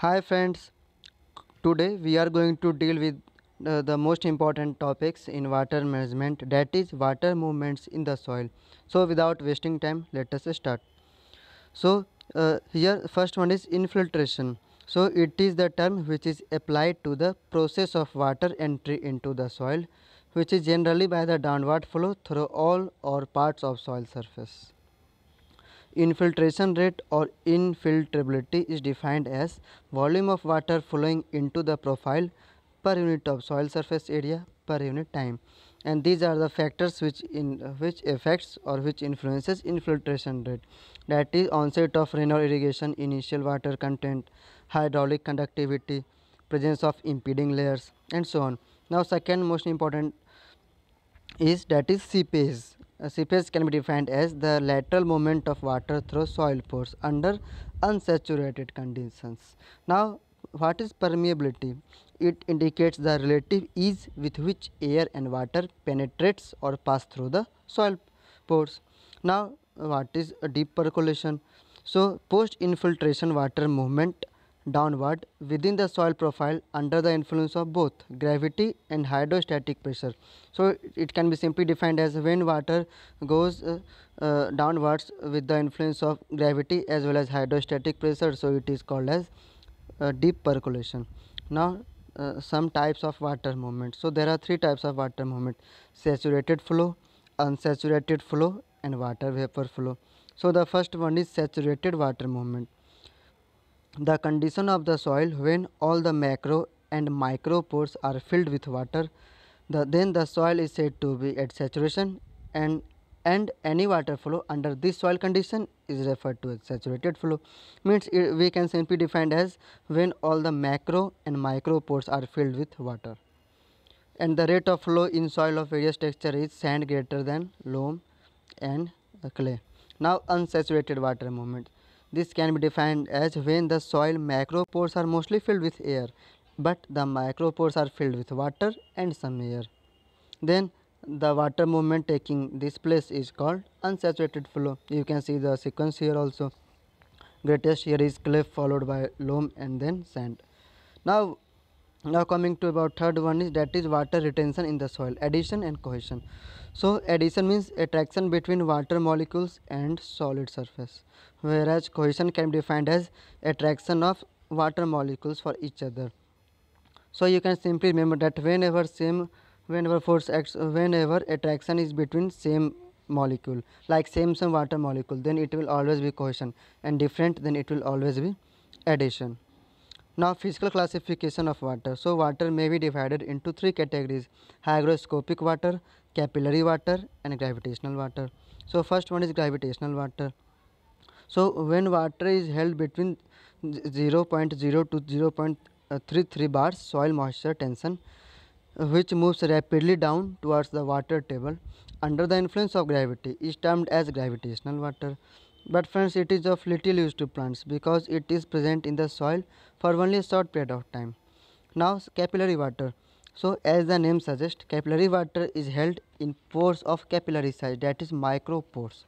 Hi friends, today we are going to deal with the most important topics in water management, that is water movements in the soil. So without wasting time, let us start. Here first one is infiltration. So it is the term which is applied to the process of water entry into the soil, which is generally by the downward flow through all or parts of soil surface. Infiltration rate or infiltrability is defined as volume of water flowing into the profile per unit of soil surface area per unit time, and these are the factors which affects or which influences infiltration rate, that is onset of rain or irrigation, initial water content, hydraulic conductivity, presence of impeding layers, and so on. Now second most important is that is seepage. Seepage can be defined as the lateral movement of water through soil pores under unsaturated conditions. Now, what is permeability? It indicates the relative ease with which air and water penetrates or pass through the soil pores. Now, what is a deep percolation? So, post infiltration water movement downward within the soil profile under the influence of both gravity and hydrostatic pressure. So it can be simply defined as when water goes downwards with the influence of gravity as well as hydrostatic pressure, so it is called as deep percolation. Now some types of water movement. So there are three types of water movement: saturated flow, unsaturated flow, and water vapor flow. So the first one is saturated water movement, the condition of the soil when all the macro and micro pores are filled with water. Then the soil is said to be at saturation, and any water flow under this soil condition is referred to as saturated flow. Means we can simply define as when all the macro and micro pores are filled with water. And the rate of flow in soil of various texture is sand greater than loam and clay. Now unsaturated water movement. This can be defined as when the soil macropores are mostly filled with air, but the micropores are filled with water and some air. Then the water movement taking this place is called unsaturated flow. You can see the sequence here also. Greatest here is clay followed by loam and then sand. Now coming to about third one is that is water retention in the soil, addition and cohesion. So addition means attraction between water molecules and solid surface, whereas cohesion can be defined as attraction of water molecules for each other. So you can simply remember that whenever force acts, whenever attraction is between same molecule, like same water molecule, then it will always be cohesion, and different, then it will always be addition. Now physical classification of water. So water may be divided into three categories: hygroscopic water, capillary water, and gravitational water. So first one is gravitational water. So when water is held between 0.0 to 0.33 bars soil moisture tension, which moves rapidly down towards the water table under the influence of gravity, is termed as gravitational water. But friends, it is of little use to plants because it is present in the soil for only a short period of time. Now capillary water. So as the name suggests, capillary water is held in pores of capillary size, that is micropores,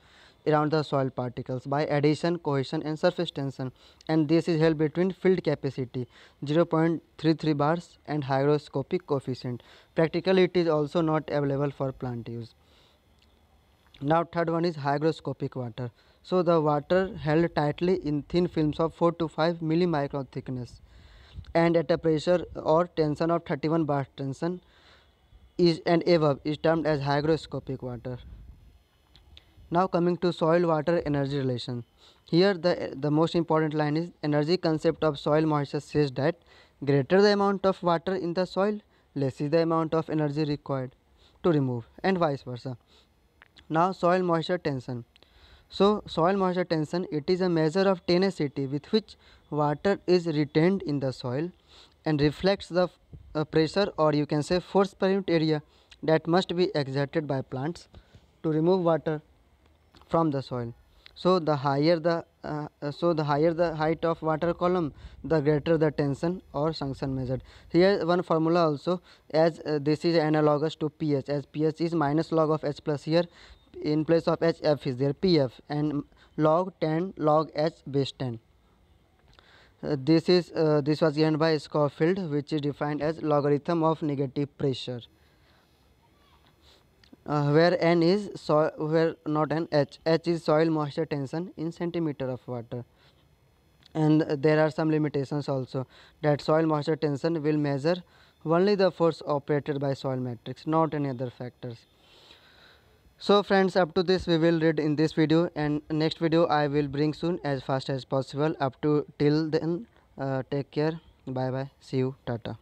around the soil particles by addition, cohesion and surface tension, and this is held between filled capacity 0.33 bars and hygroscopic coefficient. Practically it is also not available for plant use. Now third one is hygroscopic water. So the water held tightly in thin films of 4 to 5 millimicron thickness and at a pressure or tension of 31 bar tension is and above is termed as hygroscopic water. Now coming to soil water energy relation. Here the most important line is energy concept of soil moisture says that greater the amount of water in the soil, less is the amount of energy required to remove, and vice versa. Now soil moisture tension. So soil moisture tension, it is a measure of tenacity with which water is retained in the soil and reflects the pressure, or you can say force per unit area, that must be exerted by plants to remove water from the soil. So the higher the height of water column, the greater the tension or suction measured. Here one formula also, as this is analogous to pH, as pH is minus log of H plus. Here in place of HF is there PF, and log 10 log H base 10. This was given by Schofield, which is defined as logarithm of negative pressure, where n is soil, where not n, h is soil moisture tension in centimeter of water. And there are some limitations also, that soil moisture tension will measure only the force operated by soil matrix, not any other factors. So friends, up to this we will read in this video, and next video I will bring soon as fast as possible. Up to till then, take care, bye bye, see you, tata.